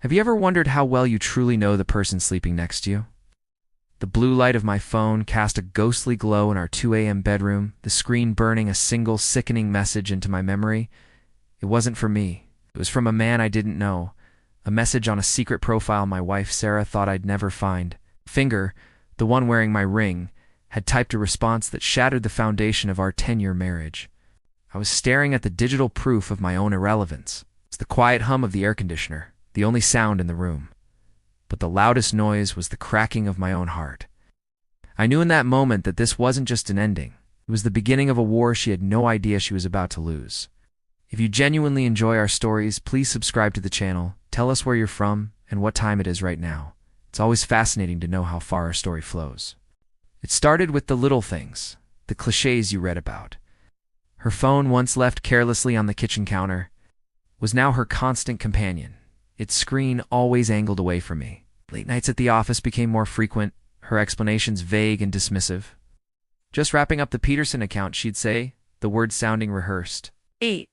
Have you ever wondered how well you truly know the person sleeping next to you? The blue light of my phone cast a ghostly glow in our 2 a.m. bedroom, the screen burning a single sickening message into my memory. It wasn't for me. It was from a man I didn't know, a message on a secret profile my wife Sarah thought I'd never find. Finger, the one wearing my ring, had typed a response that shattered the foundation of our 10-year marriage. I was staring at the digital proof of my own irrelevance. It's the quiet hum of the air conditioner, the only sound in the room. But the loudest noise was the cracking of my own heart. I knew in that moment that this wasn't just an ending. It was the beginning of a war she had no idea she was about to lose. If you genuinely enjoy our stories, please subscribe to the channel, tell us where you're from, and what time it is right now. It's always fascinating to know how far our story flows. It started with the little things, the cliches you read about. Her phone, once left carelessly on the kitchen counter, was now her constant companion, its screen always angled away from me. Late nights at the office became more frequent, her explanations vague and dismissive. Just wrapping up the Peterson account, she'd say, the words sounding rehearsed. 8.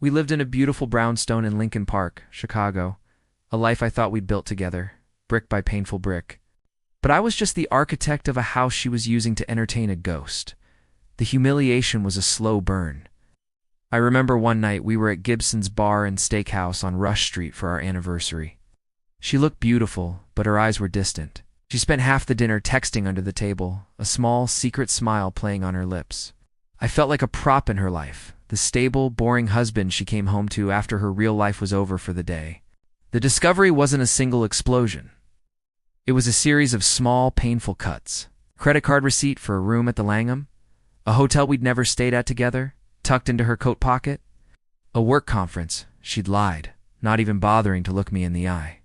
We lived in a beautiful brownstone in Lincoln Park, Chicago, a life I thought we'd built together, brick by painful brick. But I was just the architect of a house she was using to entertain a ghost. The humiliation was a slow burn. I remember one night we were at Gibson's Bar and Steakhouse on Rush Street for our anniversary. She looked beautiful, but her eyes were distant. She spent half the dinner texting under the table, a small, secret smile playing on her lips. I felt like a prop in her life, the stable, boring husband she came home to after her real life was over for the day. The discovery wasn't a single explosion. It was a series of small, painful cuts. Credit card receipt for a room at the Langham, a hotel we'd never stayed at together, tucked into her coat pocket, a work conference. She'd lied, not even bothering to look me in the eye.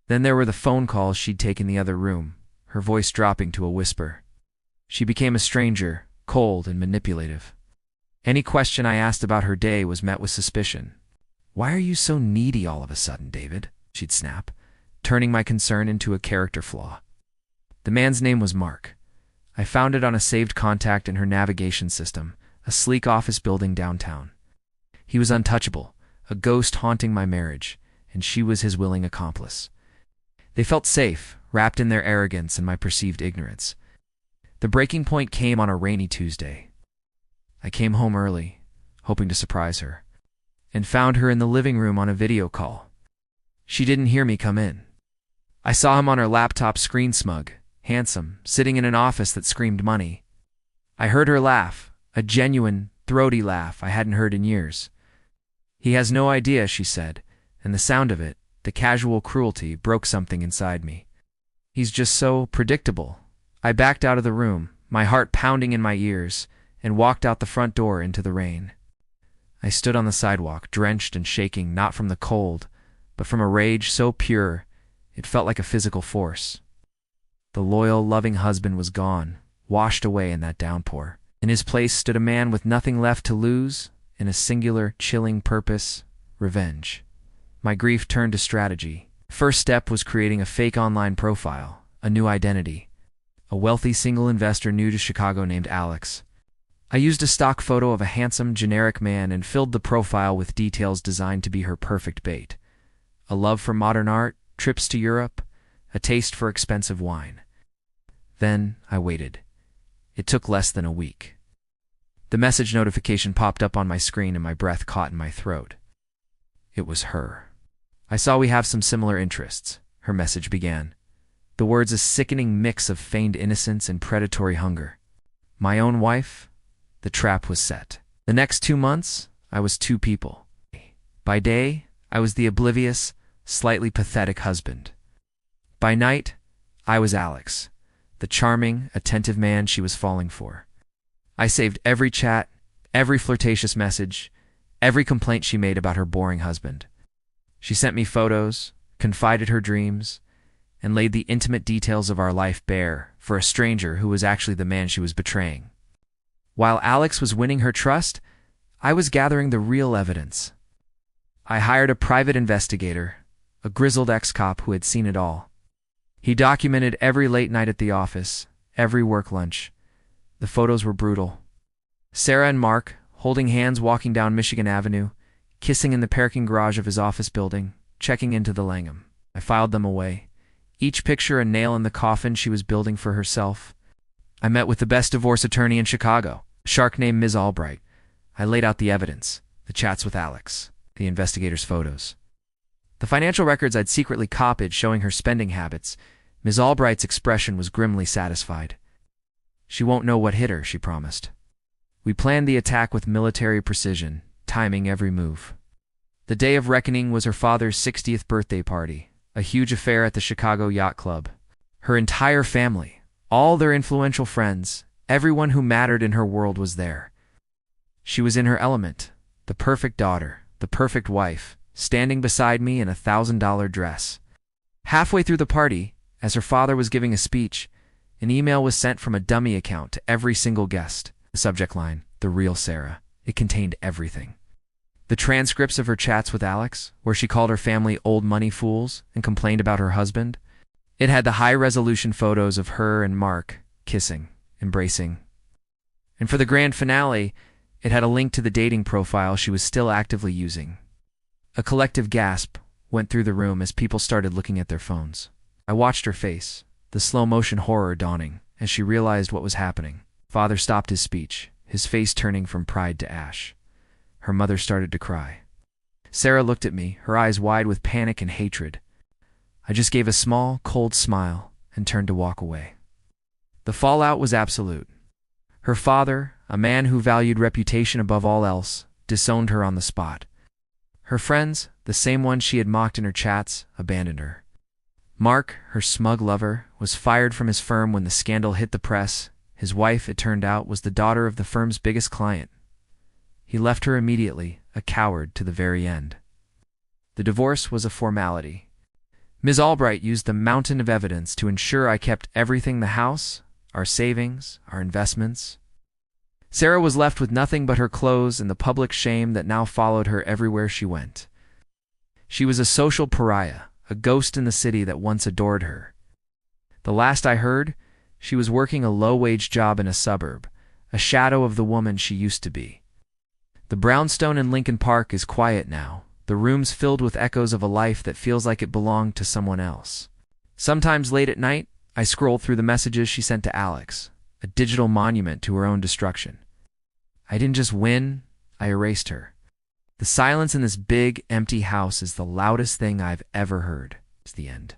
Then there were the phone calls she'd taken in the other room, her voice dropping to a whisper. She became a stranger, cold and manipulative. Any question I asked about her day was met with suspicion. "Why are you so needy all of a sudden, David?" she'd snap, turning my concern into a character flaw. The man's name was Mark. I found it on a saved contact in her navigation system, a sleek office building downtown. He was untouchable, a ghost haunting my marriage, and she was his willing accomplice. They felt safe, wrapped in their arrogance and my perceived ignorance. The breaking point came on a rainy Tuesday. I came home early, hoping to surprise her, and found her in the living room on a video call. She didn't hear me come in. I saw him on her laptop, screen smug, handsome, sitting in an office that screamed money. I heard her laugh, a genuine, throaty laugh I hadn't heard in years. "He has no idea," she said, and the sound of it, the casual cruelty, broke something inside me. "He's just so predictable." I backed out of the room, my heart pounding in my ears, and walked out the front door into the rain. I stood on the sidewalk, drenched and shaking, not from the cold, but from a rage so pure it felt like a physical force. The loyal, loving husband was gone, washed away in that downpour. In his place stood a man with nothing left to lose and a singular, chilling purpose: revenge. My grief turned to strategy. First step was creating a fake online profile, a new identity. A wealthy single investor new to Chicago named Alex. I used a stock photo of a handsome, generic man and filled the profile with details designed to be her perfect bait. A love for modern art, trips to Europe, a taste for expensive wine. Then I waited. It took less than a week. The message notification popped up on my screen and my breath caught in my throat. It was her. "I saw we have some similar interests," her message began. The words a sickening mix of feigned innocence and predatory hunger. My own wife? The trap was set. The next 2 months, I was two people. By day, I was the oblivious, slightly pathetic husband. By night, I was Alex, the charming, attentive man she was falling for. I saved every chat, every flirtatious message, every complaint she made about her boring husband. She sent me photos, confided her dreams, and laid the intimate details of our life bare for a stranger who was actually the man she was betraying. While Alex was winning her trust, I was gathering the real evidence. I hired a private investigator, a grizzled ex-cop who had seen it all. He documented every late night at the office, every work lunch. The photos were brutal. Sarah and Mark, holding hands walking down Michigan Avenue, kissing in the parking garage of his office building, checking into the Langham. I filed them away, each picture a nail in the coffin she was building for herself. I met with the best divorce attorney in Chicago, a shark named Ms. Albright. I laid out the evidence, the chats with Alex, the investigator's photos. The financial records I'd secretly copied showing her spending habits. Ms. Albright's expression was grimly satisfied. She won't know what hit her, she promised. We planned the attack with military precision, timing every move. The day of reckoning was her father's 60th birthday party, a huge affair at the Chicago Yacht Club. Her entire family, all their influential friends, everyone who mattered in her world was there. She was in her element, the perfect daughter, the perfect wife, standing beside me in a $1,000 dress. Halfway through the party, as her father was giving a speech, an email was sent from a dummy account to every single guest. The subject line, "The Real Sarah." It contained everything. The transcripts of her chats with Alex, where she called her family old money fools and complained about her husband. It had the high-resolution photos of her and Mark kissing, embracing. And for the grand finale, it had a link to the dating profile she was still actively using. A collective gasp went through the room as people started looking at their phones. I watched her face, the slow-motion horror dawning, as she realized what was happening. Father stopped his speech, his face turning from pride to ash. Her mother started to cry. Sarah looked at me, her eyes wide with panic and hatred. I just gave a small, cold smile and turned to walk away. The fallout was absolute. Her father, a man who valued reputation above all else, disowned her on the spot. Her friends, the same ones she had mocked in her chats, abandoned her. Mark, her smug lover, was fired from his firm when the scandal hit the press. His wife, it turned out, was the daughter of the firm's biggest client. He left her immediately, a coward to the very end. The divorce was a formality. Ms. Albright used the mountain of evidence to ensure I kept everything: the house, our savings, our investments. Sarah was left with nothing but her clothes and the public shame that now followed her everywhere she went. She was a social pariah, a ghost in the city that once adored her. The last I heard, she was working a low-wage job in a suburb, a shadow of the woman she used to be. The brownstone in Lincoln Park is quiet now, the rooms filled with echoes of a life that feels like it belonged to someone else. Sometimes late at night, I scroll through the messages she sent to Alex, a digital monument to her own destruction. I didn't just win, I erased her. The silence in this big, empty house is the loudest thing I've ever heard. It's the end.